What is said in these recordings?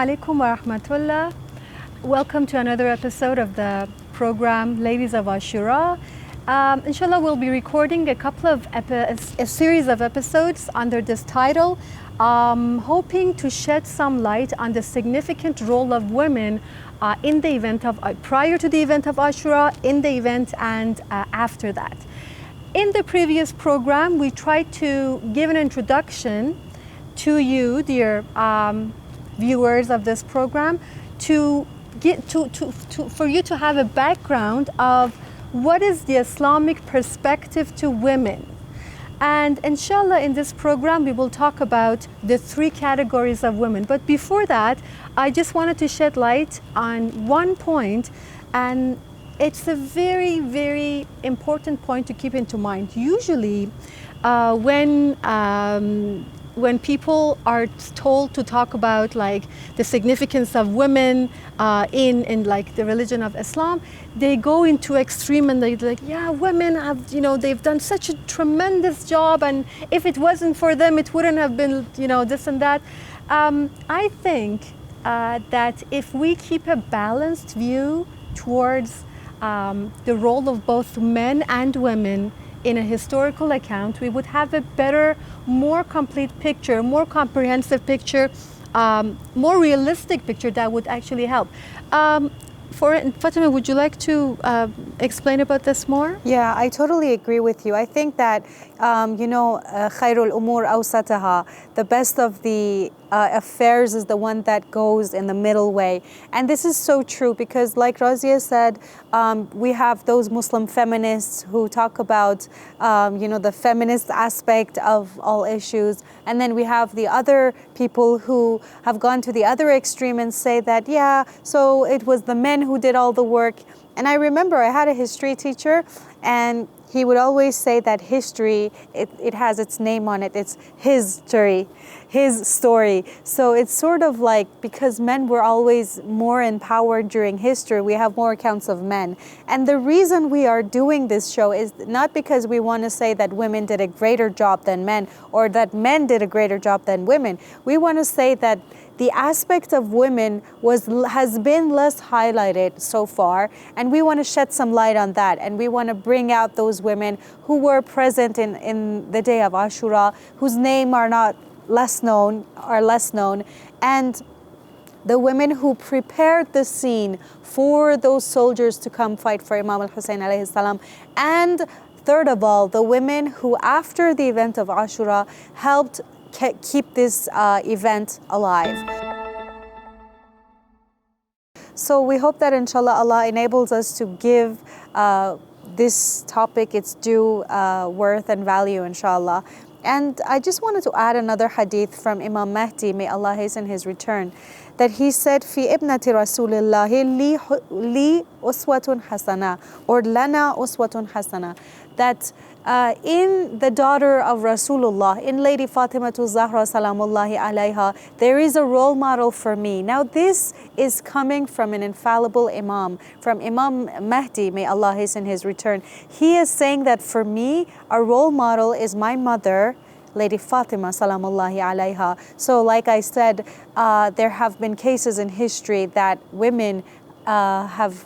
alaikum wa rahmatullah. Welcome to another episode of the program Ladies of Ashoura. Inshallah, we'll be recording a series of episodes under this title, hoping to shed some light on the significant role of women in the event of prior to the event of Ashoura, in the event, and after that. In the previous program, we tried to give an introduction to you, dear viewers of this program, for you to have a background of what is the Islamic perspective to women. And inshallah, in this program, we will talk about the three categories of women. But before that, I just wanted to shed light on one point, and it's a very, very important point to keep into mind. Usually, when people are told to talk about like the significance of women in like the religion of Islam, they go into extreme and they're like, yeah, women have, they've done such a tremendous job, and if it wasn't for them, it wouldn't have been, this and that. I think that if we keep a balanced view towards the role of both men and women in a historical account, we would have a better, more complete picture, more comprehensive picture, more realistic picture that would actually help. Fatima, would you like to explain about this more? Yeah, I totally agree with you. I think that, khairul umur awsataha, the best of the affairs is the one that goes in the middle way. And this is so true because, like Razia said, we have those Muslim feminists who talk about, the feminist aspect of all issues. And then we have the other people who have gone to the other extreme and say that, yeah, so it was the men who did all the work. And I remember I had a history teacher, and he would always say that history, it has its name on it. It's his story. So it's sort of like, because men were always more empowered during history, we have more accounts of men. And the reason we are doing this show is not because we want to say that women did a greater job than men, or that men did a greater job than women. We want to say that the aspect of women has been less highlighted so far, and we want to shed some light on that, and we want to bring out those women who were present in the day of Ashura, whose name are less known, and the women who prepared the scene for those soldiers to come fight for Imam al-Hussein alayhi salam, and third of all, the women who after the event of Ashura helped keep this event alive. So we hope that inshallah Allah enables us to give this topic its due worth and value, inshallah. And I just wanted to add another hadith from Imam Mahdi, may Allah hasten his return, that he said, Fi ibnati Rasulillahi li uswatun hasana, or lana uswatun hasana, that in the daughter of Rasulullah, in Lady Fatima Zahra salamullahi alayha, there is a role model for me. Now this is coming from an infallible Imam, from Imam Mahdi, may Allah hasten his return. He is saying that for me, a role model is my mother, Lady Fatima salamullahi alayha. So like I said, there have been cases in history that women have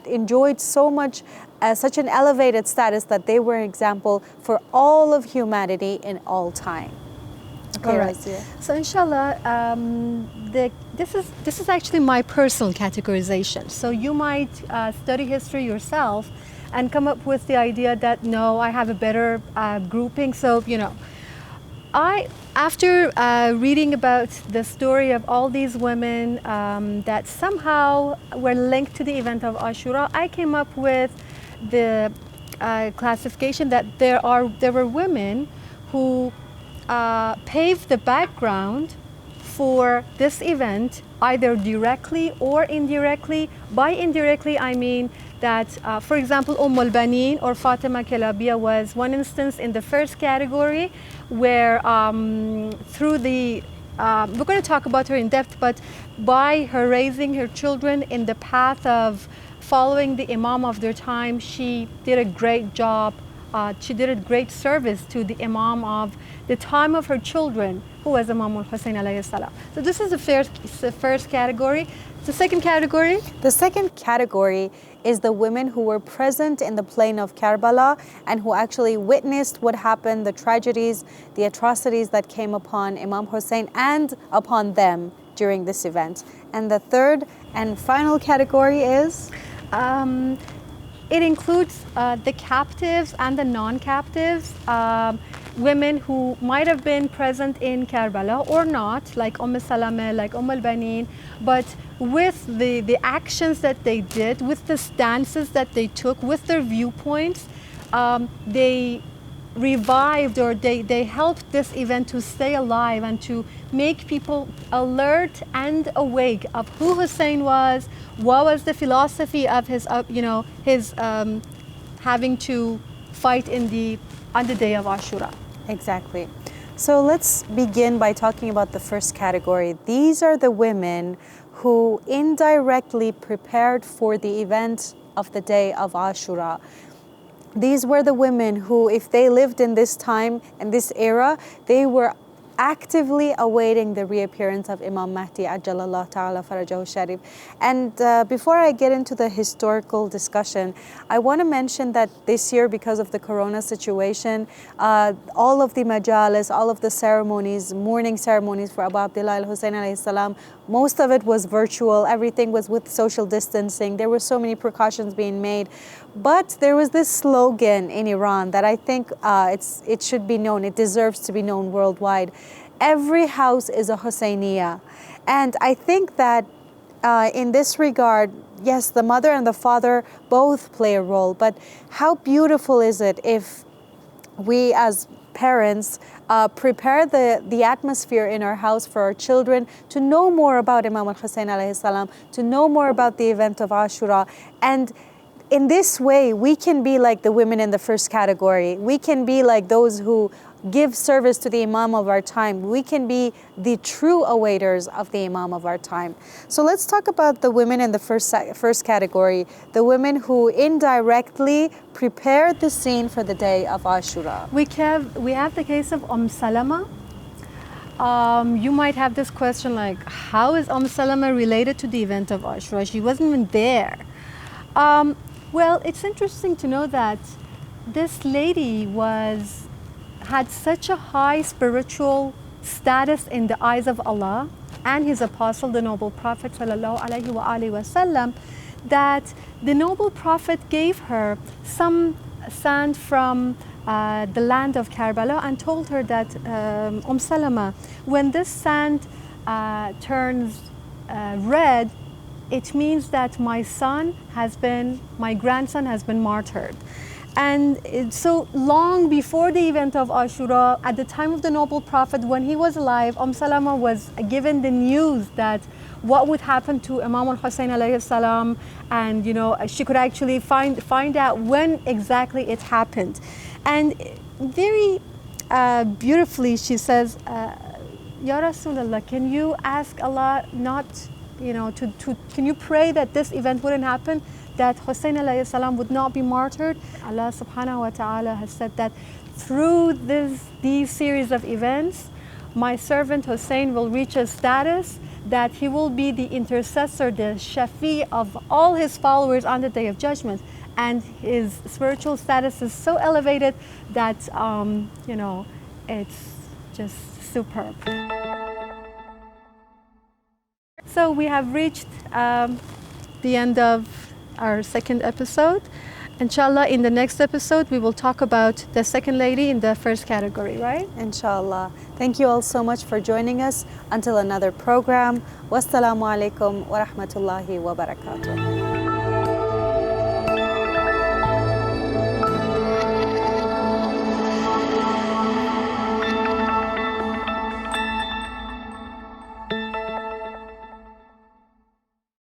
enjoyed so much, such an elevated status that they were an example for all of humanity in all time. Okay, all right. So inshallah, this is actually my personal categorization. So you might study history yourself and come up with the idea that no, I have a better grouping. So after reading about the story of all these women that somehow were linked to the event of Ashura, I came up with the classification that there were women who paved the background for this event, either directly or indirectly. By indirectly, I mean that, for example, al-Banin or Fatima Kalabia was one instance in the first category where through the, we're going to talk about her in depth, but by her raising her children in the path of following the Imam of their time, she did a great job she did a great service to the Imam of the time of her children, who was Imam al-Hussein alayhi salam. So this is the first category. The second category? The second category is the women who were present in the plain of Karbala and who actually witnessed what happened, the tragedies, the atrocities that came upon Imam Hussein and upon them during this event. And the third and final category is? It includes the captives and the non-captives, women who might have been present in Karbala or not, like Salama, like al-Banin, but with the actions that they did, with the stances that they took, with their viewpoints, they revived, or they helped this event to stay alive and to make people alert and awake of who Hussein was, what was the philosophy of his having to fight on the day of Ashura. Exactly. So let's begin by talking about the first category. These are the women who indirectly prepared for the event of the day of Ashura. These were the women who, if they lived in this time and this era, they were actively awaiting the reappearance of Imam Mahdi Ajjalallahu Ta'ala Farajahu Sharif. And before I get into the historical discussion, I want to mention that this year, because of the corona situation, all of the majalis, all of the ceremonies, mourning ceremonies for Abu Abdullah al-Hussein alayhi salam, most of it was virtual. Everything was with social distancing. There were so many precautions being made. But there was this slogan in Iran that I think it should be known. It deserves to be known worldwide. Every house is a Husseiniya. And I think that in this regard, yes, the mother and the father both play a role. But how beautiful is it if we as parents prepare the atmosphere in our house for our children to know more about Imam al-Hussein alayhi salam, to know more about the event of Ashura. And in this way, we can be like the women in the first category. We can be like those who give service to the Imam of our time. We can be the true awaiters of the Imam of our time. So let's talk about the women in the first category, the women who indirectly prepared the scene for the day of Ashura. We have the case of Salama. You might have this question like, how is Salama related to the event of Ashura? She wasn't even there. Well, it's interesting to know that this lady had such a high spiritual status in the eyes of Allah and His Apostle, the Noble Prophet ﷺ, that the Noble Prophet gave her some sand from the land of Karbala and told her that, Salama, when this sand turns red, it means that my grandson has been martyred. And so long before the event of Ashura, at the time of the Noble Prophet, when he was alive, Salama was given the news that what would happen to Imam al-Hussein alayhi salam, and she could actually find out when exactly it happened. And very beautifully she says, Ya Rasulullah, can you ask Allah not, can you pray that this event wouldn't happen, that Hussein alayhi salam would not be martyred? Allah subhanahu wa ta'ala has said that through these series of events, my servant Hussein will reach a status that he will be the intercessor, the shafi of all his followers on the Day of Judgment. And his spiritual status is so elevated that, it's just superb. So we have reached the end of our second episode. Inshallah, in the next episode, we will talk about the second lady in the first category, right? Inshallah. Thank you all so much for joining us. Until another program. Wassalamu alaikum wa rahmatullahi wa barakatuh.